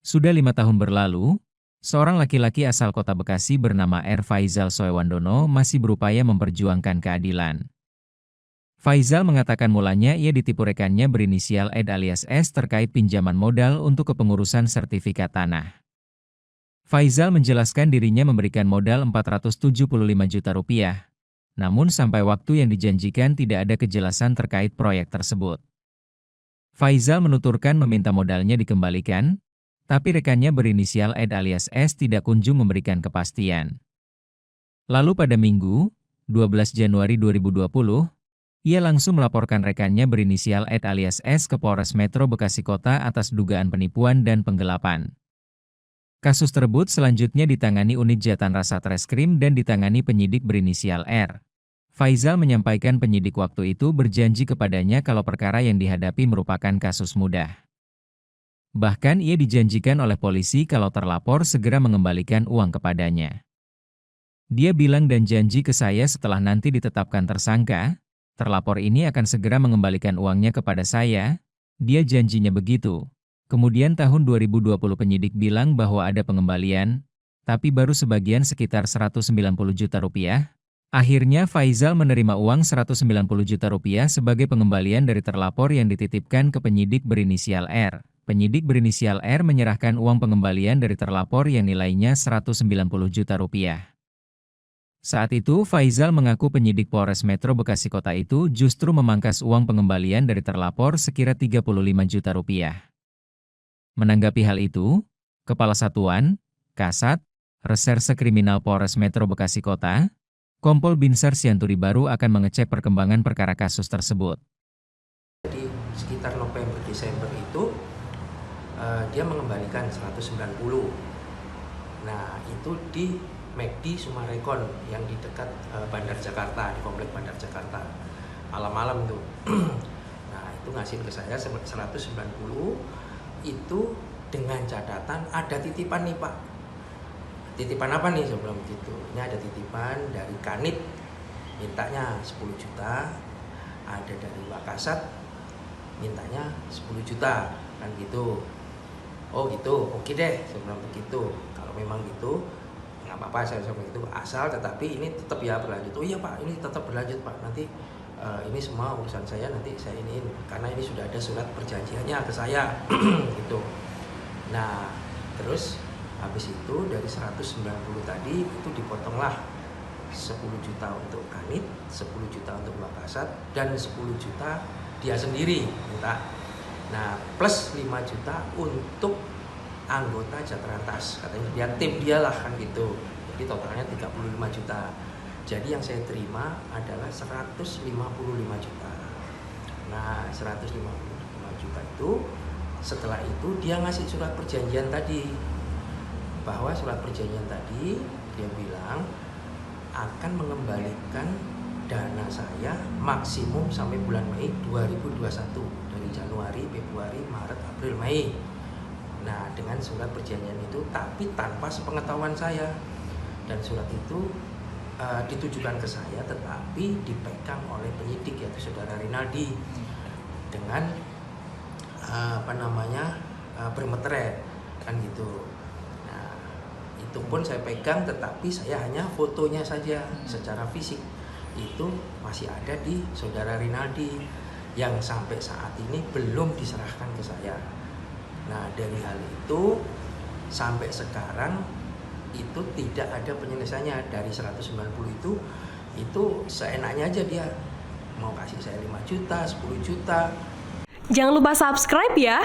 Sudah 5 tahun berlalu, seorang laki-laki asal kota Bekasi bernama R. Faizal Soewandono masih berupaya memperjuangkan keadilan. Faizal mengatakan mulanya ia ditipu rekannya berinisial Ed alias S terkait pinjaman modal untuk kepengurusan sertifikat tanah. Faizal menjelaskan dirinya memberikan modal Rp475 juta, namun sampai waktu yang dijanjikan tidak ada kejelasan terkait proyek tersebut. Faizal menuturkan meminta modalnya dikembalikan, tapi rekannya berinisial Ed alias S tidak kunjung memberikan kepastian. Lalu pada Minggu, 12 Januari 2020, ia langsung melaporkan rekannya berinisial Ed alias S ke Polres Metro Bekasi Kota atas dugaan penipuan dan penggelapan. Kasus tersebut selanjutnya ditangani unit Jatan Ras Satreskrim dan ditangani penyidik berinisial R. Faizal menyampaikan penyidik waktu itu berjanji kepadanya kalau perkara yang dihadapi merupakan kasus mudah. Bahkan ia dijanjikan oleh polisi kalau terlapor segera mengembalikan uang kepadanya. Dia bilang dan janji ke saya setelah nanti ditetapkan tersangka, terlapor ini akan segera mengembalikan uangnya kepada saya. Dia janjinya begitu. Kemudian tahun 2020 penyidik bilang bahwa ada pengembalian, tapi baru sebagian sekitar Rp190 juta. Akhirnya Faizal menerima uang Rp190 juta sebagai pengembalian dari terlapor yang dititipkan ke penyidik berinisial R. Penyidik berinisial R menyerahkan uang pengembalian dari terlapor yang nilainya Rp190 juta. Saat itu Faizal mengaku penyidik Polres Metro Bekasi Kota itu justru memangkas uang pengembalian dari terlapor sekira Rp35 juta. Menanggapi hal itu, Kepala Satuan, Kasat, Reserse Kriminal Polres Metro Bekasi Kota, Kompol Binsar Sianturi baru akan mengecek perkembangan perkara kasus tersebut. Jadi sekitar November-Desember itu dia mengembalikan 190. Nah itu di McD Sumarekon yang di dekat Bandar Jakarta, di komplek Bandar Jakarta. Malam-malam tuh. Nah itu ngasih ke saya 190 itu dengan catatan ada titipan nih Pak. Titipan apa nih sebelum itu? Ini ada titipan dari Kanit, mintanya 10 juta. Ada dari Wakasat, mintanya 10 juta. Kan gitu. Oh gitu, oke deh sebelum begitu. Kalau memang gitu, nggak apa-apa saya sampai itu. Asal tetapi ini tetap ya berlanjut. Oh iya Pak, ini tetap berlanjut Pak. Nanti ini semua urusan saya nanti saya iniin. Karena ini sudah ada surat perjanjiannya ke saya. Gitu. Nah, terus habis itu dari 190 tadi itu dipotonglah 10 juta untuk Kanit, 10 juta untuk Wakasat, dan 10 juta dia sendiri minta. Nah, plus 5 juta untuk anggota Jatrantas. Katanya dia tim dia lah kan gitu. Jadi totalnya 35 juta. Jadi yang saya terima adalah 155 juta. Nah, 155 juta itu setelah itu dia ngasih surat perjanjian tadi. Bahwa surat perjanjian tadi dia bilang akan mengembalikan dana saya maksimum sampai bulan Mei 2021 dari Januari, Februari, Maret, April, Mei. Nah dengan surat perjanjian itu tapi tanpa sepengetahuan saya dan surat itu ditujukan ke saya tetapi dipegang oleh penyidik yaitu saudara Rinaldi dengan perimeter kan gitu. Itu pun saya pegang tetapi saya hanya fotonya saja secara fisik itu masih ada di saudara Rinaldi yang sampai saat ini belum diserahkan ke saya. Nah dari hal itu sampai sekarang itu tidak ada penyelesaiannya. Dari 190 itu seenaknya aja dia mau kasih saya 5 juta, 10 juta. Jangan lupa subscribe ya.